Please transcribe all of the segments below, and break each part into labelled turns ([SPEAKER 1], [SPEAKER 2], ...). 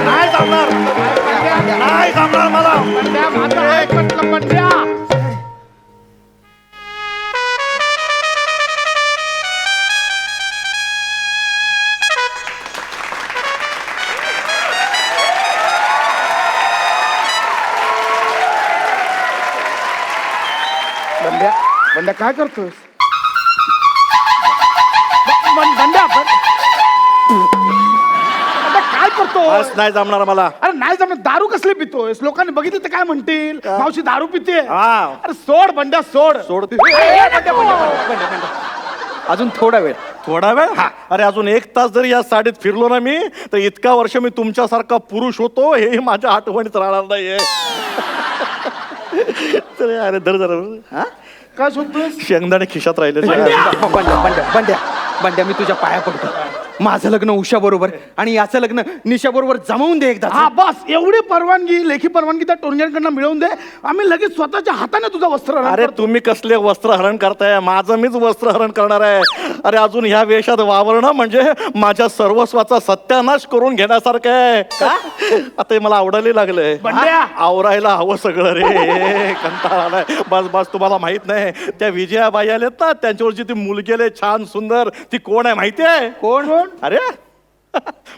[SPEAKER 1] नाही जमणार, नाही जमणार मला.
[SPEAKER 2] बंड्या काय करतोय? बंड्या काय करतो?
[SPEAKER 1] नाही जमणार मला.
[SPEAKER 2] अरे नाही जमणार. दारू कसली पितोयस? लोकांनी बघितलं तर काय म्हणतील? मावशी दारू पिते.
[SPEAKER 1] हा.
[SPEAKER 2] अरे सोड बंड्या, सोड
[SPEAKER 1] सोड.
[SPEAKER 3] अजून थोडा वेळ.
[SPEAKER 1] थोडा वेळ? अरे अजून 1 तास जरी या साडीत फिरलो ना मी, तर इतका वर्ष मी तुमच्यासारखा पुरुष होतो हे माझ्या आठवणीत राहणार नाहीये. अरे धर जरा.
[SPEAKER 2] काय शोधतोय?
[SPEAKER 1] शेंगदाणे खिशात राहिले.
[SPEAKER 3] बंड्या मी तुझ्या पाया पडतो. माझं लग्न उषा बरोबर आणि याचं लग्न निशा बरोबर जमवून दे एकदा.
[SPEAKER 2] हा बस एवढी परवानगी, लेखी परवानगी त्या टोरण्यांकडनं मिळवून दे. आम्ही लगेच स्वतःच्या हाताने तुझं वस्त्र हरण
[SPEAKER 1] अरे
[SPEAKER 2] करतो.
[SPEAKER 1] तुम्ही कसले वस्त्रहरण करताय? माझं मीच वस्त्रहरण करणार आहे. अरे अजून ह्या वेशात वावरणं म्हणजे माझ्या सर्वस्वाचा सत्यानाश करून घेण्यासारखं आहे. आता हे मला आवडायला लागलंय.
[SPEAKER 2] बंड्या.
[SPEAKER 1] आवरायला हवं सगळं रे. कंटाळा आलाय. बस बस. तुम्हाला माहित नाही त्या विजयाबाई आल्यात ना, त्यांच्यावरची ती मुलगी आली छान सुंदर, ती कोण आहे माहिती आहे?
[SPEAKER 2] कोण?
[SPEAKER 1] अरे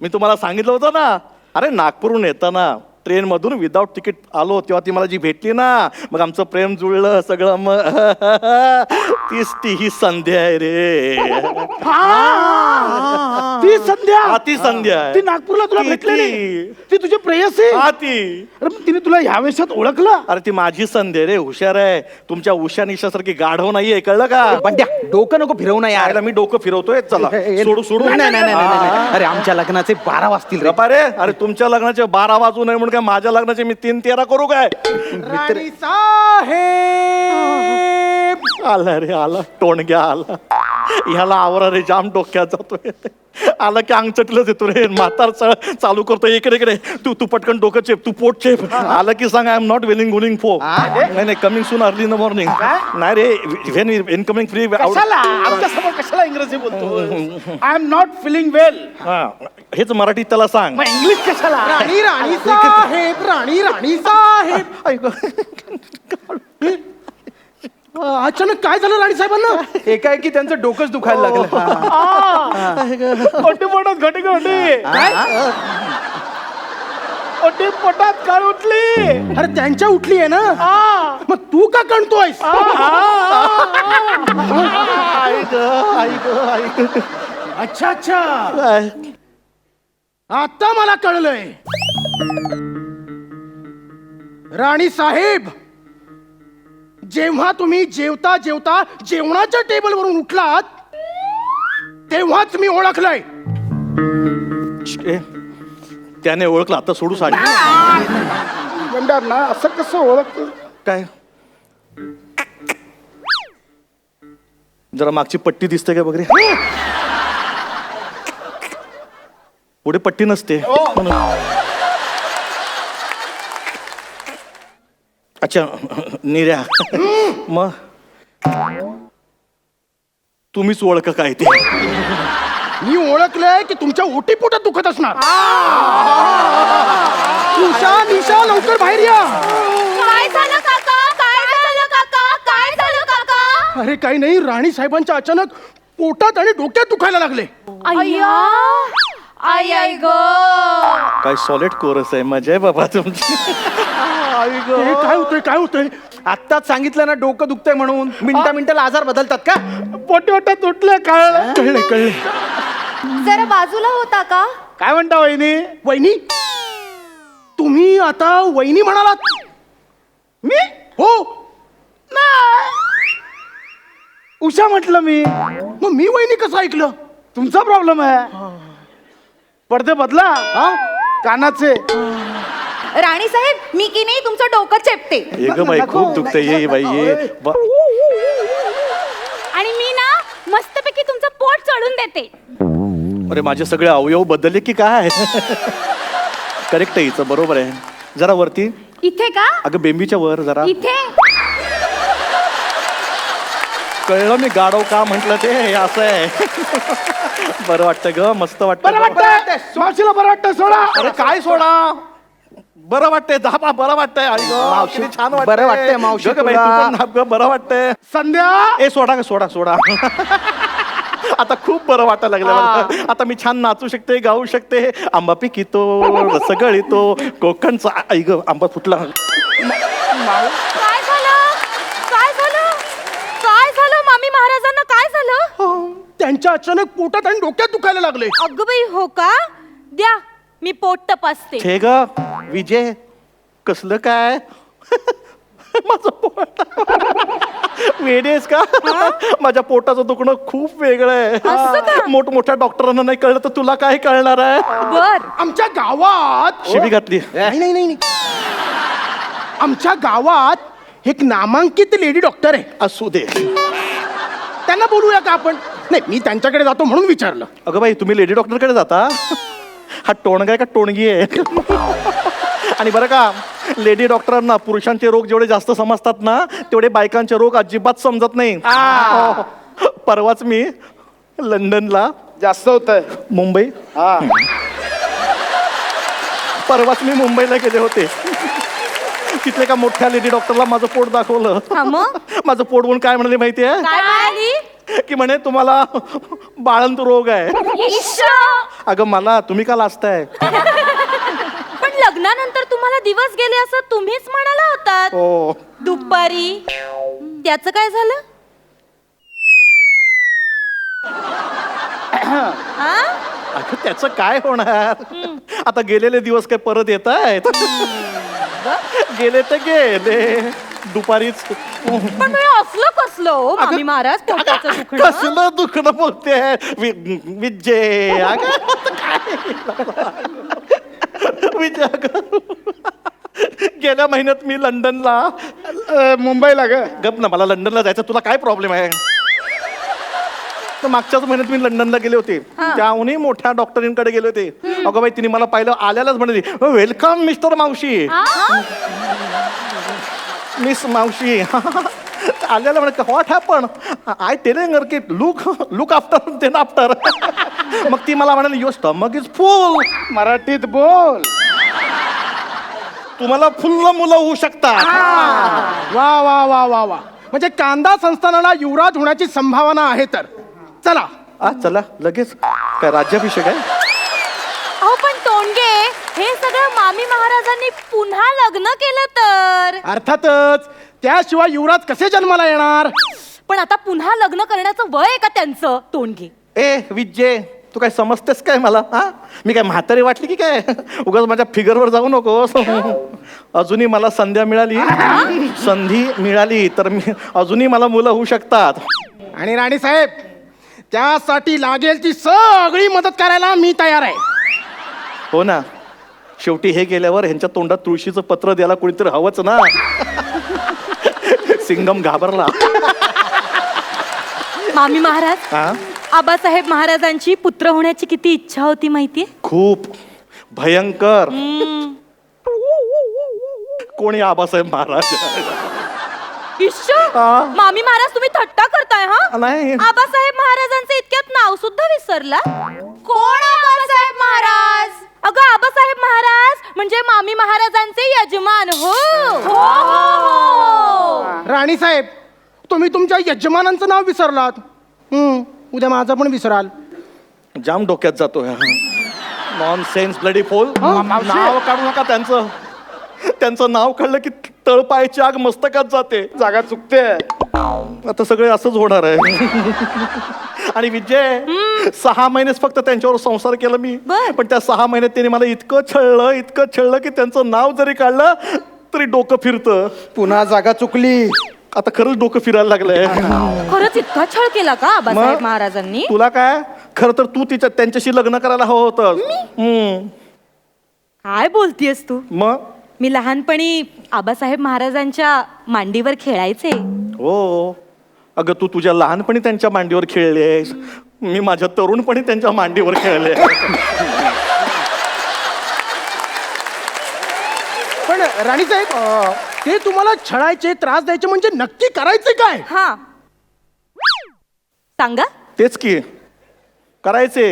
[SPEAKER 1] मी तुम्हाला सांगितलं होतं ना. अरे नागपूरहून येताना ट्रेन मधून विदाउट तिकीट आलो तेव्हा ती मला जी भेटली ना, मग आमचं प्रेम जुळलं सगळं. मग तीच ती ही संध्या आहे रे.
[SPEAKER 2] ती संध्या.
[SPEAKER 1] हा, ती संध्या आहे.
[SPEAKER 2] ती नागपूरला तुला
[SPEAKER 1] ती-
[SPEAKER 2] भेटलेली. ती तुझी प्रेयसी.
[SPEAKER 1] हा ती.
[SPEAKER 2] अरे मग तिने तुला ह्या वेशात ओळखलं?
[SPEAKER 1] अरे ती माझी संध्या रे. हुशार आहे. तुमच्या उषा निशासारखी गाढव नाहीये, कळलं का?
[SPEAKER 3] बंड्या डोकं नको फिरवू ना यार.
[SPEAKER 1] यायला मी डोकं फिरवतोय. चला सोडू सोडू.
[SPEAKER 3] नाही. अरे आमच्या लग्नाचे 12 वाजतील रे.
[SPEAKER 1] गप्पा रे. अरे तुमच्या लग्नाचे 12 वाजू नये म्हणून काय माझ्या लग्नाचे मी 3-13 करू काय?
[SPEAKER 2] राणी साहेब.
[SPEAKER 1] आला रे आला. टोणग्या आला. ह्याला आवरा रे. जाम डोक्यात जातोय. आला की अंग चटलंच येतो रे. म्हातार चालू करतो. इकडे इकडे तू तू पटकन डोकं चेप. तू पोट चेप. आला की सांग आय एम नॉट विलिंग गुलिंग फो. नाही coming soon early in the morning. नाही रे. When incoming free.
[SPEAKER 2] कशाला आमच्या समोर कशाला इंग्रजी बोलतो? I am not feeling well.
[SPEAKER 1] हेच मराठीत त्याला सांग.
[SPEAKER 2] मग इंग्लिश कशाला?
[SPEAKER 4] राणी साहेब, राणी साहेब. अचानक काय झालं राणी साहेबांना?
[SPEAKER 3] एकाएकी त्यांचं डोकंच दुखायला लागलं.
[SPEAKER 2] ओटी पोटात घटी घटी. ओटी पोटात काळ उठली.
[SPEAKER 4] अरे त्यांच्या उठली आहे ना. मग तू का कणतोयस? अच्छा अच्छा. आता मला कळलंय. राणी साहेब, जेव्हा तुम्ही जेवता जेवता जेवणाच्या टेबलवरून उठलात तेव्हाच मी ओळखलंय.
[SPEAKER 1] त्याने ओळखलं. आता सोडू साडी.
[SPEAKER 2] म्हणणार ना असं कसं ओळखतो?
[SPEAKER 1] काय जरा मागची पट्टी दिसते का बघरे? पुढे पट्टी नसते. अच्छा निर्या. मग तुम्हीच ओळख काय ते?
[SPEAKER 4] मी ओळखलंय की तुमच्या ओटीपोटात दुखत असणार. उषा निशा लवकर बाहेर या.
[SPEAKER 5] काय झालं काका? काय झालं काका? काय झालं काका?
[SPEAKER 4] अरे काही नाही, राणी साहेबांच्या अचानक पोटात आणि डोक्यात दुखायला लागले.
[SPEAKER 5] अय्या आई आई ग.
[SPEAKER 1] काय सॉलिड कोरस आहे. मजा आहे बाबा तुमची.
[SPEAKER 4] हे काय होतंय काय होतंय?
[SPEAKER 3] आत्ताच सांगितलं ना डोकं दुखतंय म्हणून. मिनिटाला आजार बदलतात का?
[SPEAKER 2] पोटात उठलं. कळले.
[SPEAKER 5] जरा बाजूला होता का?
[SPEAKER 2] काय म्हणता वहिनी?
[SPEAKER 4] वहिनी, तुम्ही आता वहिनी म्हणालात?
[SPEAKER 2] मी?
[SPEAKER 4] हो.
[SPEAKER 2] उषा म्हटलं मी.
[SPEAKER 4] मग मी वहिनी कसं ऐकलं?
[SPEAKER 2] तुमचा प्रॉब्लेम आहे. पडदे बदला. कानाचे.
[SPEAKER 5] राणी साहेब, मी की नाही तुमचं डोकं चेपते.
[SPEAKER 1] ये ग बाई खूप दुखतंय. ये बाई ये.
[SPEAKER 5] आणि मी ना मस्तपैकी तुमचं पोट चढून देते.
[SPEAKER 1] अरे माझे सगळे अवयव बदलले की काय? करेक्ट आहे हिचं. बरोबर आहे. जरा वरती.
[SPEAKER 5] इथे का?
[SPEAKER 1] अगं बेंबीच्या वर जरा.
[SPEAKER 5] इथे.
[SPEAKER 1] कळलं मी गाडव का म्हटलं ते हे असं आहे. बरं वाटतं ग, मस्त वाटतं.
[SPEAKER 2] बरं वाटतंय मावशीला बरं वाटतंय सोडा.
[SPEAKER 1] अरे काय सोडा, बरं वाटतंय दहा बरं वाटतंय. आई गं,
[SPEAKER 3] मावशी,
[SPEAKER 1] किती छान
[SPEAKER 3] बरं वाटतंय मावशी
[SPEAKER 1] गं बाई,
[SPEAKER 3] तुला.
[SPEAKER 1] तू पण नाप गं, बरं वाटतंय.
[SPEAKER 2] संध्या
[SPEAKER 1] ए सोडा ग, सोडा. आता खूप बरं वाटायला लागलं मला. आता मी छान नाचू शकते, गाऊ शकते. आंबा पिकितो, रसगळीतो, कोकणचा. आई ग, आंबा फुटला.
[SPEAKER 5] काय झालं काय झालं काय झालं मामी महाराजांना काय झालं?
[SPEAKER 4] त्यांच्या अचानक पोटात आणि डोक्यात दुखायला लागले.
[SPEAKER 5] अगं बाई हो का? द्या मी पोट तपासते.
[SPEAKER 1] छे ग विजय, कसलं काय? माझं पोट वेडेस का? माझ्या पोटाचं दुखणं खूप वेगळं
[SPEAKER 5] असं का?
[SPEAKER 1] आहे. मोठमोठ्या डॉक्टरांना नाही कळलं तर तुला काय कळणार आहे?
[SPEAKER 5] बर
[SPEAKER 4] आमच्या गावात
[SPEAKER 1] शिबी घातली.
[SPEAKER 4] नाही. आमच्या गावात एक नामांकित लेडी डॉक्टर आहे.
[SPEAKER 1] असू दे.
[SPEAKER 4] त्यांना बोलूया का आपण? नाही, मी त्यांच्याकडे जातो म्हणून विचारलं.
[SPEAKER 1] अगं बाई, तुम्ही लेडी डॉक्टरकडे जाता? हा टोणगा आहे का टोणगी आहे? आणि बरं का, लेडी डॉक्टरांना पुरुषांचे रोग जेवढे जास्त समजतात ना, तेवढे बायकांचे रोग अजिबात समजत नाही. हो. परवाच मी लंडनला,
[SPEAKER 2] जास्त होत आहे.
[SPEAKER 1] मुंबई, परवाच मी मुंबईला गेले होते. तिथले का मोठ्या लेडी डॉक्टरला माझं पोट दाखवलं.
[SPEAKER 5] हा मग?
[SPEAKER 1] माझं पोट बघून काय म्हणाले माहितीये?
[SPEAKER 5] काय म्हणाली?
[SPEAKER 1] की म्हणे तुम्हाला बाळंत रोग आहे.
[SPEAKER 5] इश्श!
[SPEAKER 1] अगं मला तुम्ही का लाजताय?
[SPEAKER 5] पण लग्नानंतर तुम्हाला दिवस गेले असं तुम्हीच म्हणाला होतात
[SPEAKER 1] हो.
[SPEAKER 5] दुपारी. त्याचं काय झालं? हा?
[SPEAKER 1] अगं त्याचं काय होणार? आता गेलेले दिवस काय परत येत आहेत? गेले तर गेले. दुपारीच
[SPEAKER 5] पण मी असलं कसलं हो मामी महाराज पोटाचं दुखणं?
[SPEAKER 1] कसलं दुखणं बोलते विजय. अगं विजय, अगं गेल्या महिन्यात मी लंडनला,
[SPEAKER 2] मुंबईला ग.
[SPEAKER 1] गप ना, मला लंडनला जायचं. तुला काय प्रॉब्लेम आहे? तर मागच्याच महिन्यात मी लंडनला गेले होते. त्याहूनही मोठ्या डॉक्टरींकडे गेले होते. अगं बाई, तिने मला पाहिलं आल्यालाच म्हणाली, वेलकम मिस्टर मावशी. मिस मावशी. आल्याला म्हणे, what happen? I telling her की लुक आफ्टर देन आफ्टर. मग ती मला म्हणाली, युअर स्टमक इज फुल.
[SPEAKER 2] मराठीत बोल.
[SPEAKER 1] तुम्हाला फुल्ल मुलं होऊ शकतात.
[SPEAKER 4] वा वा वा वा वा. म्हणजे कांदा संस्थानाला युवराज होण्याची संभावना आहे. तर चला.
[SPEAKER 1] चला लगेच. काय राज्याभिषेक आहे?
[SPEAKER 5] अहो पण तोंडगे, हे सगळं मामी महाराजांनी पुन्हा लग्न केलं तर.
[SPEAKER 4] अर्थातच, त्याशिवाय युवराज कसे जन्माला येणार?
[SPEAKER 5] पण आता पुन्हा लग्न करण्याचं वय आहे का त्यांचं? तोंडगे,
[SPEAKER 1] ए विजय, तू काय समजतेस काय मला? हा, मी काय म्हातारी वाटली की काय? उगाच माझ्या फिगरवर जाऊ नको. अजूनही मला संधी मिळाली तर अजूनही मला मुलं होऊ शकतात.
[SPEAKER 4] आणि राणी साहेब, त्यासाठी लागेल ती सगळी मदत करायला मी तयार आहे.
[SPEAKER 1] हो ना, शेवटी हे गेल्यावर ह्यांच्या तोंडात तुळशीचं पत्र द्यायला कोणीतरी हवंच ना. सिंगम घाबरला.
[SPEAKER 5] मामी महाराज,
[SPEAKER 1] हा,
[SPEAKER 5] आबासाहेब महाराजांची पुत्र होण्याची किती इच्छा होती माहितीये?
[SPEAKER 1] खूप भयंकर. कोणी आबासाहेब महाराज?
[SPEAKER 5] इश्श!
[SPEAKER 1] हा.
[SPEAKER 5] मामी महाराज, तुम्ही थट्टा करताय हा?
[SPEAKER 1] नाही.
[SPEAKER 5] आबासाहेब महाराजांचं इतक्यात नाव सुद्धा विसरला? कोण आबासाहेब महाराज? अगं, आबासाहेब महाराज म्हणजे मामी महाराजांचे यजमान. हो हो हो.
[SPEAKER 4] राणी साहेब, तुम्ही तुमच्या यजमानांचं नाव विसरलात. उद्या माझं पण विसराल.
[SPEAKER 1] जाम डोक्यात जातो. नॉन सेन्स ब्लडी फोल. नाव काढू नका त्यांचं. त्यांचं नाव काढलं की तळपायची आग मस्तकात जाते.
[SPEAKER 2] जागा चुकते.
[SPEAKER 1] आता सगळे असंच होणार आहे. आणि विजय, 6 महिनेच फक्त त्यांच्यावर संसार केला मी.
[SPEAKER 5] बर.
[SPEAKER 1] पण त्या 6 महिन्यात त्यांनी मला इतकं छळलं की त्यांचं नाव जरी काढलं तरी डोकं फिरतं.
[SPEAKER 3] पुन्हा जागा चुकली.
[SPEAKER 1] आता खरंच डोकं फिरायला लागलंय.
[SPEAKER 5] खरंच इतका छळ केला का आबासाहेब
[SPEAKER 1] मग?
[SPEAKER 5] महाराजांनी?
[SPEAKER 1] तुला काय, खरं तर तू त्यांच्याशी लग्न करायला हवं होतं.
[SPEAKER 5] काय बोलतीयस तू?
[SPEAKER 1] मग
[SPEAKER 5] मी लहानपणी आबासाहेब महाराजांच्या मांडीवर खेळायचे.
[SPEAKER 1] हो, अगं तू तुझ्या लहानपणी त्यांच्या मांडीवर खेळलेस. मी माझ्या तरुणपणी त्यांच्या मांडीवर खेळले.
[SPEAKER 4] पण राणी साहेब, ते तुम्हाला छळायचे, त्रास द्यायचे म्हणजे नक्की करायचे काय?
[SPEAKER 5] हा, सांगा.
[SPEAKER 1] तेच की करायचे.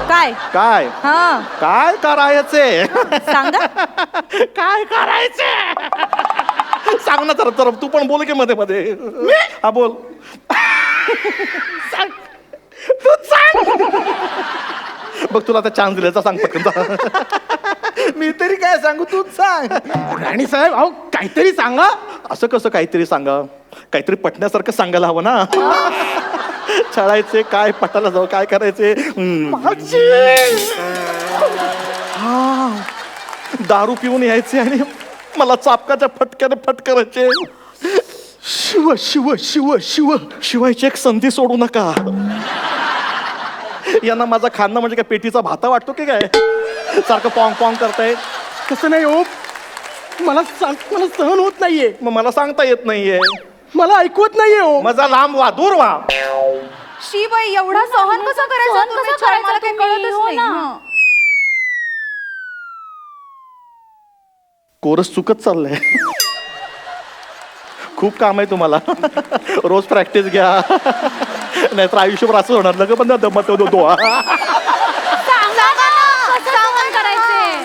[SPEAKER 5] काय?
[SPEAKER 1] काय
[SPEAKER 5] हा
[SPEAKER 1] काय करायचे?
[SPEAKER 5] सांगा.
[SPEAKER 1] काय करायचे? सांग ना तर तू पण बोल की मध्ये मध्ये. हा बोल. सांग. तू सांग. बघ तुला आता चान्स दिल्याचा सांग पटकन.
[SPEAKER 3] मी तरी काय सांगू, तूच सांग.
[SPEAKER 4] राणी साहेब अहो काहीतरी सांगा.
[SPEAKER 1] असं कसं काहीतरी सांगा? काहीतरी पटण्यासारखं सांगायला हवं ना. छळायचे काय, पटायला जाऊ काय करायचे? हा दारू पिऊन यायचे आणि मला चापकाच्या फटक्याने फटकारायचे.
[SPEAKER 2] शिव शिव शिव शिव.
[SPEAKER 1] शिवायची एक संधी सोडू नका. यांना माझा खाणं म्हणजे काय पेटीचा भाता वाटतो की काय? सारखं पॉंग पॉंग करताय.
[SPEAKER 4] कसं नाही हो, मला सहन होत नाहीये.
[SPEAKER 1] मग मला सांगता येत नाहीये.
[SPEAKER 4] मला ऐकवत नाहीये हो.
[SPEAKER 1] माझा लांब व्हा, दूर व्हा.
[SPEAKER 5] शी बाई एवढा सहन कसं करायचं तुम्ही? मला काही कळतच नाही.
[SPEAKER 1] कोरस चुकत चाललंय. खूप काम आहे तुम्हाला. रोज प्रॅक्टिस घ्या, नाहीतर आयुष्यभर असं होणार. लग पण दमत होतो.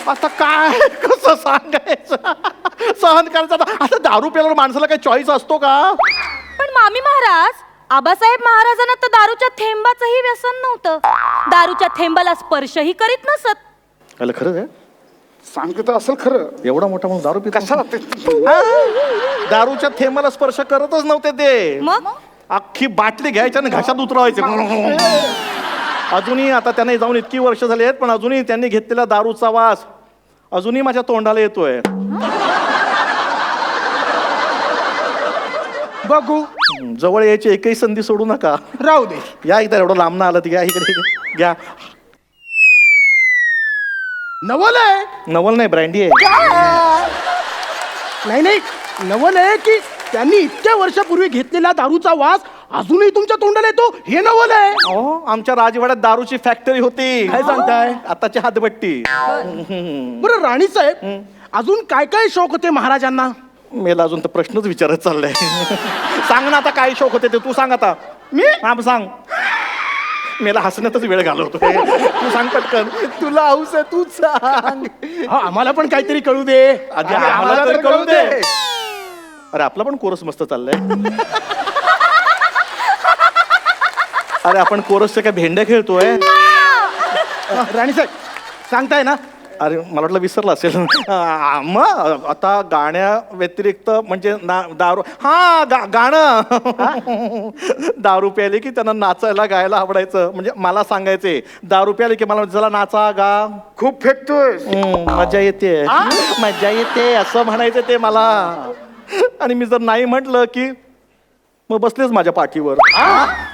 [SPEAKER 1] आता काय कसं सांगायचं? सहन करायचं आता दारू प्यायला माणसाला काही चॉईस असतो का?
[SPEAKER 5] पण मामी महाराज, आबासाहेब महाराजांना तर दारूच्या थेंबाचंही व्यसन नव्हतं. दारूच्या थेंबाला स्पर्शही करीत नसत.
[SPEAKER 1] अरे खरंच आहे?
[SPEAKER 2] सांगत असेल खरं.
[SPEAKER 1] एवढा मोठा मग दारू पिता?
[SPEAKER 2] कशाला ते?
[SPEAKER 1] दारूच्या थेंबाला स्पर्श करतच नव्हते ते.
[SPEAKER 5] मग
[SPEAKER 1] अख्खी बाटली घ्यायची आणि घशात उतरवायचे. अजूनही आता त्यांना जाऊन इतकी वर्ष झाली आहेत, पण अजूनही त्यांनी घेतलेला दारूचा वास अजूनही माझ्या तोंडाला येतोय.
[SPEAKER 4] बघू.
[SPEAKER 1] जवळ यायची एकही संधी सोडू नका.
[SPEAKER 4] राहू दे.
[SPEAKER 1] या इथं एवढं लांब ना आलं ती घ्या इकडे घ्या.
[SPEAKER 4] नवल आहे.
[SPEAKER 1] नवल नाही, ब्रँडी आहे.
[SPEAKER 4] नाही नाही, नवल आहे की त्यांनी इतक्या वर्षापूर्वी घेतलेला दारूचा वास अजूनही तुमच्या तोंडाला येतो, हे नवल आहे.
[SPEAKER 1] हो, आमच्या राजवाड्यात दारूची फॅक्टरी होती.
[SPEAKER 4] काय सांगताय?
[SPEAKER 1] आताची हातभट्टी.
[SPEAKER 4] बरं राणी साहेब, अजून काय काय शौक होते महाराजांना?
[SPEAKER 1] मेला अजून तर प्रश्नच विचारत चाललाय. सांग ना आता काय शौक होते ते. तू सांग आता.
[SPEAKER 4] मी
[SPEAKER 1] हा सांग. मेला हसण्यातच वेळ घालवतो. तू सांग पटकन.
[SPEAKER 3] तुला हौस आहे, तूच सांग.
[SPEAKER 4] हा, आम्हाला पण काहीतरी कळू दे.
[SPEAKER 1] आधी आम्हाला तर कळू दे. अरे आपला पण कोरस मस्त चाललाय. अरे आपण कोरसच्या काय भेंड्या खेळतोय?
[SPEAKER 4] राणी साहेब सांगताय ना?
[SPEAKER 1] अरे मला वाटलं विसरला असेल. मग आता गाण्या व्यतिरिक्त म्हणजे दारू. हा गाणं. दारू प्यायले की त्यांना नाचायला गायला आवडायचं. म्हणजे मला सांगायचे दारू प्यायले की मला जरा नाचा गा.
[SPEAKER 2] खूप फेकतोय.
[SPEAKER 1] मजा येते, मजा येते असं म्हणायचं ते मला. आणि मी जर नाही म्हटलं की मग बसलेच माझ्या पाठीवर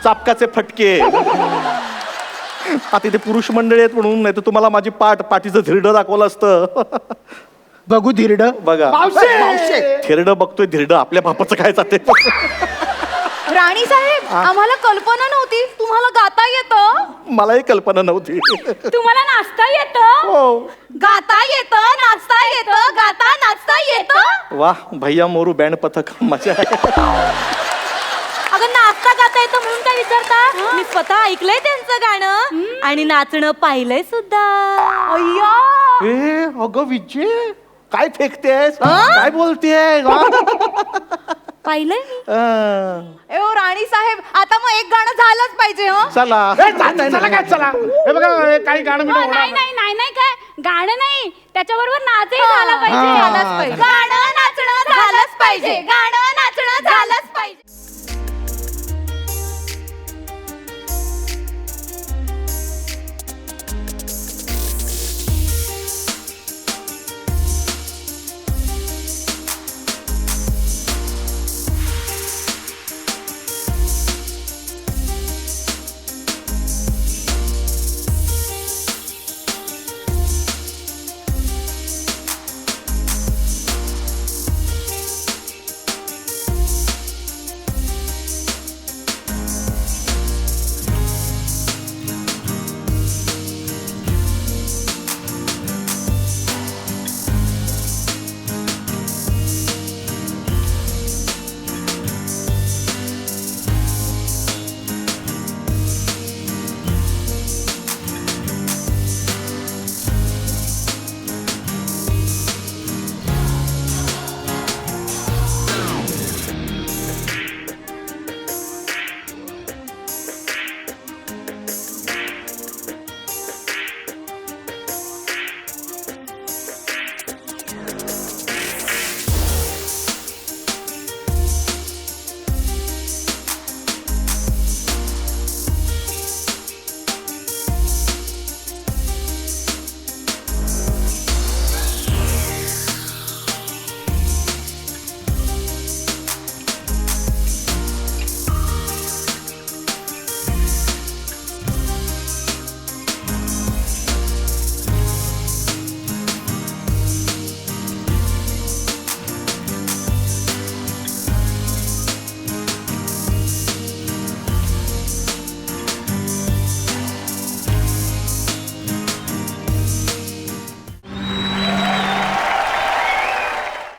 [SPEAKER 1] चापकाचे फटके. आता इथे पुरुष मंडळी आहेत म्हणून, नाही तर तुम्हाला माझी पाठीचं धिरडं दाखवलं असतं.
[SPEAKER 4] बघू धिरड.
[SPEAKER 1] बघा धिरडं बघतोय. धिरडं आपल्या बापाचं काय जाते.
[SPEAKER 5] राणी साहेब, आम्हाला कल्पना नव्हती तुम्हाला गाता येतं.
[SPEAKER 1] मलाही कल्पना नव्हती.
[SPEAKER 5] तुम्हाला नाचता येतं,
[SPEAKER 1] हो.
[SPEAKER 5] गाता येतं, नाचता येतं, गाता नाचता येतं.
[SPEAKER 1] वाह भैया मोरू बँड पथक. मजा आहे.
[SPEAKER 5] अगं नाचता गाता येतं म्हणून काय विचारता? मी स्वतः ऐकलंय त्यांचं गाणं आणि नाचणं पाहिलंय सुद्धा. अय्या,
[SPEAKER 1] ए अगं विजय काय फेकतेस? काय बोलतेस?
[SPEAKER 5] पाहिलंय मी. ओ राणी साहेब, आता मग एक गाणं झालंच पाहिजे. हो
[SPEAKER 1] चला.
[SPEAKER 2] चला काय चला. हे बघा हे काही गाणं बिणं होणार
[SPEAKER 6] नाही
[SPEAKER 2] नाही.
[SPEAKER 6] नाही नाही काय गाणं नाही, त्याच्याबरोबर नाचही झाला पाहिजे.
[SPEAKER 5] झालंच पाहिजे. गाणं नाचणं झालंच पाहिजे. गाणं नाचणं झालंच पाहिजे.